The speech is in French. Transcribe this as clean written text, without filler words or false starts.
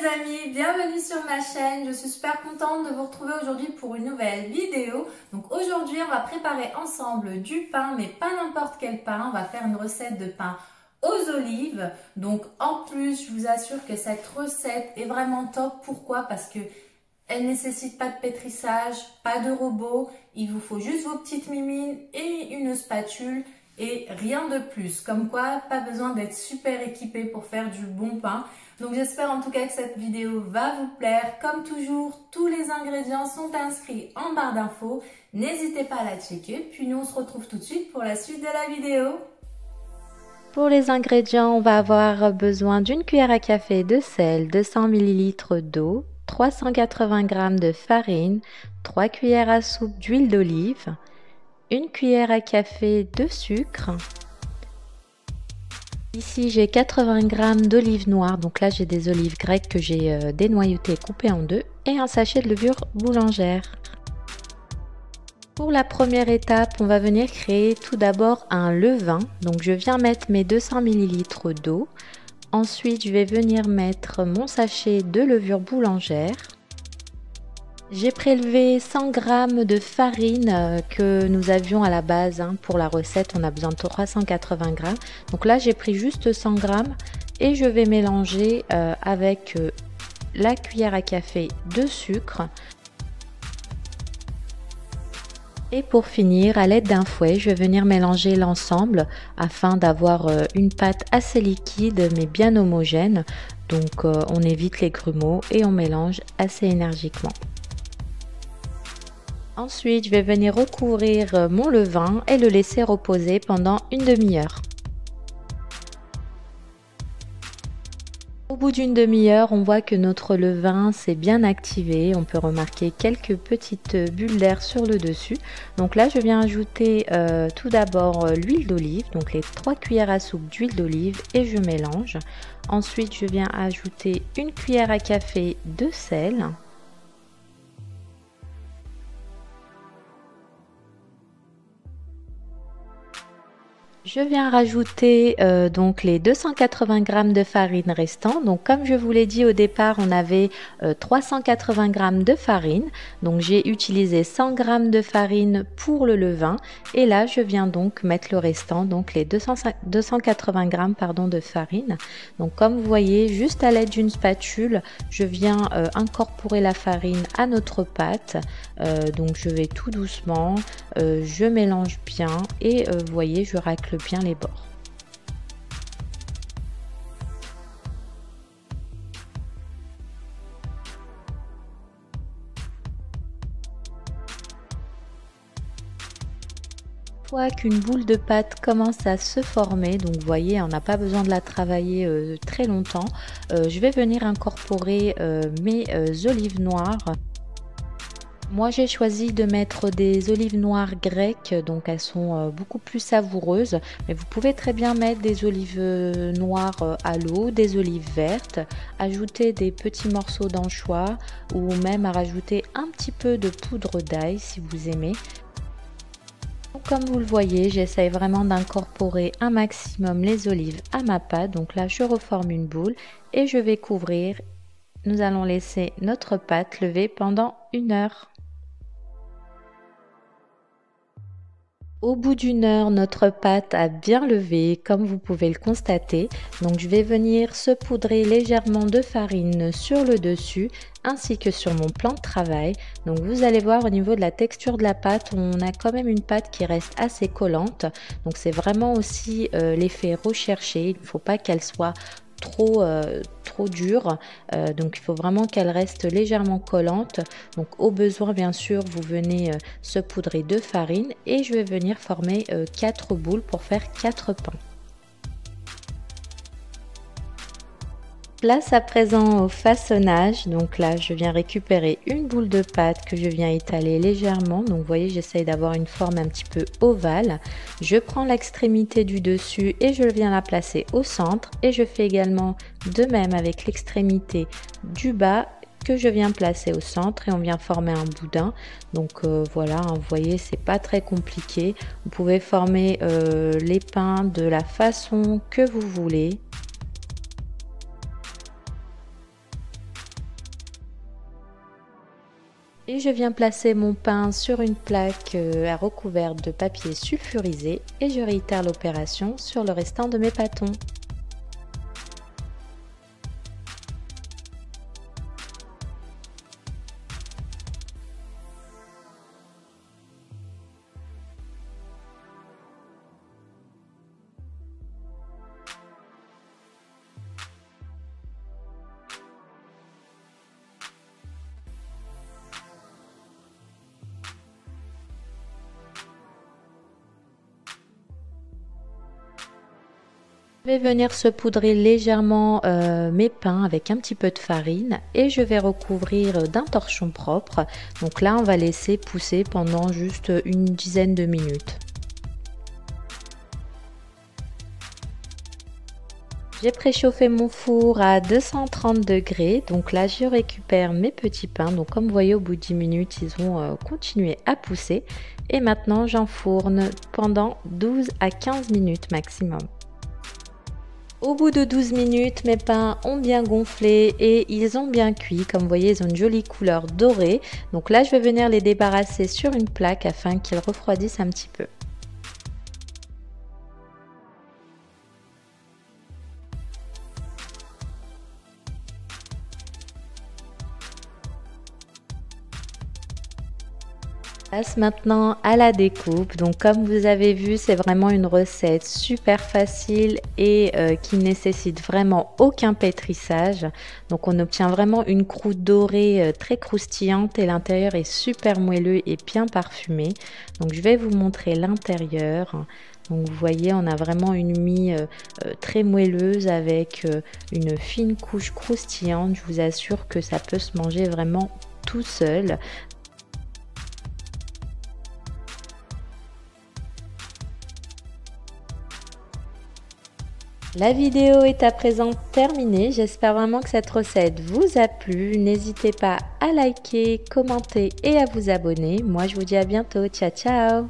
amis, bienvenue sur ma chaîne. Je suis super contente de vous retrouver aujourd'hui pour une nouvelle vidéo. Donc aujourd'hui on va préparer ensemble du pain, mais pas n'importe quel pain. On va faire une recette de pain aux olives. Donc en plus je vous assure que cette recette est vraiment top. Pourquoi? Parce que elle ne nécessite pas de pétrissage, pas de robot. Il vous faut juste vos petites mimines et une spatule. Et rien de plus, comme quoi pas besoin d'être super équipé pour faire du bon pain. Donc j'espère en tout cas que cette vidéo va vous plaire. Comme toujours, tous les ingrédients sont inscrits en barre d'infos. N'hésitez pas à la checker. Puis nous on se retrouve tout de suite pour la suite de la vidéo. Pour les ingrédients, on va avoir besoin d'une cuillère à café de sel, 200 ml d'eau, 380 g de farine, 3 cuillères à soupe d'huile d'olive, une cuillère à café de sucre. Ici j'ai 80 g d'olives noires, donc là j'ai des olives grecques que j'ai dénoyautées et coupées en deux, et un sachet de levure boulangère. Pour la première étape, on va venir créer tout d'abord un levain. Donc je viens mettre mes 200 ml d'eau. Ensuite je vais venir mettre mon sachet de levure boulangère. J'ai prélevé 100 g de farine que nous avions à la base. Pour la recette, on a besoin de 380 g. Donc là, j'ai pris juste 100 g et je vais mélanger avec la cuillère à café de sucre. Et pour finir, à l'aide d'un fouet, je vais venir mélanger l'ensemble afin d'avoir une pâte assez liquide mais bien homogène. Donc on évite les grumeaux et on mélange assez énergiquement. Ensuite, je vais venir recouvrir mon levain et le laisser reposer pendant une demi-heure. Au bout d'une demi-heure, on voit que notre levain s'est bien activé. On peut remarquer quelques petites bulles d'air sur le dessus. Donc là, je viens ajouter tout d'abord l'huile d'olive, donc les 3 cuillères à soupe d'huile d'olive et je mélange. Ensuite, je viens ajouter une cuillère à café de sel. Je viens rajouter donc les 280 g de farine restants. Donc comme je vous l'ai dit au départ, on avait 380 g de farine. Donc j'ai utilisé 100 g de farine pour le levain. Et là, je viens donc mettre le restant, donc les 280 g de farine. Donc comme vous voyez, juste à l'aide d'une spatule, je viens incorporer la farine à notre pâte. Donc je vais tout doucement, je mélange bien et vous voyez, je racle bien les bords. Une fois qu'une boule de pâte commence à se former, donc vous voyez, on n'a pas besoin de la travailler très longtemps, je vais venir incorporer mes olives noires. Moi j'ai choisi de mettre des olives noires grecques, donc elles sont beaucoup plus savoureuses, mais vous pouvez très bien mettre des olives noires à l'eau, des olives vertes, ajouter des petits morceaux d'anchois ou même à rajouter un petit peu de poudre d'ail si vous aimez. Comme vous le voyez, j'essaye vraiment d'incorporer un maximum les olives à ma pâte, donc là je reforme une boule et je vais couvrir. Nous allons laisser notre pâte lever pendant 1 heure. Au bout d'1 heure, notre pâte a bien levé, comme vous pouvez le constater. Donc je vais venir saupoudrer légèrement de farine sur le dessus, ainsi que sur mon plan de travail. Donc vous allez voir au niveau de la texture de la pâte, on a quand même une pâte qui reste assez collante. Donc c'est vraiment aussi l'effet recherché, il ne faut pas qu'elle soit trop dure, donc il faut vraiment qu'elle reste légèrement collante. Donc au besoin bien sûr vous venez saupoudrer de farine et je vais venir former 4 boules pour faire 4 pains. Place à présent au façonnage. Donc là je viens récupérer une boule de pâte que je viens étaler légèrement. Donc vous voyez, j'essaye d'avoir une forme un petit peu ovale. Je prends l'extrémité du dessus et je viens la placer au centre, et je fais également de même avec l'extrémité du bas que je viens placer au centre et on vient former un boudin. Donc voilà, vous voyez, c'est pas très compliqué. Vous pouvez former les pains de la façon que vous voulez. Et je viens placer mon pain sur une plaque recouverte de papier sulfurisé et je réitère l'opération sur le restant de mes pâtons. Je vais venir saupoudrer légèrement mes pains avec un petit peu de farine et je vais recouvrir d'un torchon propre. Donc là, on va laisser pousser pendant juste une dizaine de minutes. J'ai préchauffé mon four à 230 degrés, donc là je récupère mes petits pains. Donc comme vous voyez, au bout de 10 minutes, ils ont continué à pousser. Et maintenant, j'enfourne pendant 12 à 15 minutes maximum. Au bout de 12 minutes, mes pains ont bien gonflé et ils ont bien cuit. Comme vous voyez, ils ont une jolie couleur dorée. Donc là, je vais venir les débarrasser sur une plaque afin qu'ils refroidissent un petit peu. Passe maintenant à la découpe. Donc comme vous avez vu, c'est vraiment une recette super facile et qui nécessite vraiment aucun pétrissage. Donc on obtient vraiment une croûte dorée très croustillante et l'intérieur est super moelleux et bien parfumé. Donc je vais vous montrer l'intérieur. Donc vous voyez, on a vraiment une mie très moelleuse avec une fine couche croustillante. Je vous assure que ça peut se manger vraiment tout seul. La vidéo est à présent terminée, j'espère vraiment que cette recette vous a plu. N'hésitez pas à liker, commenter et à vous abonner. Moi je vous dis à bientôt, ciao ciao!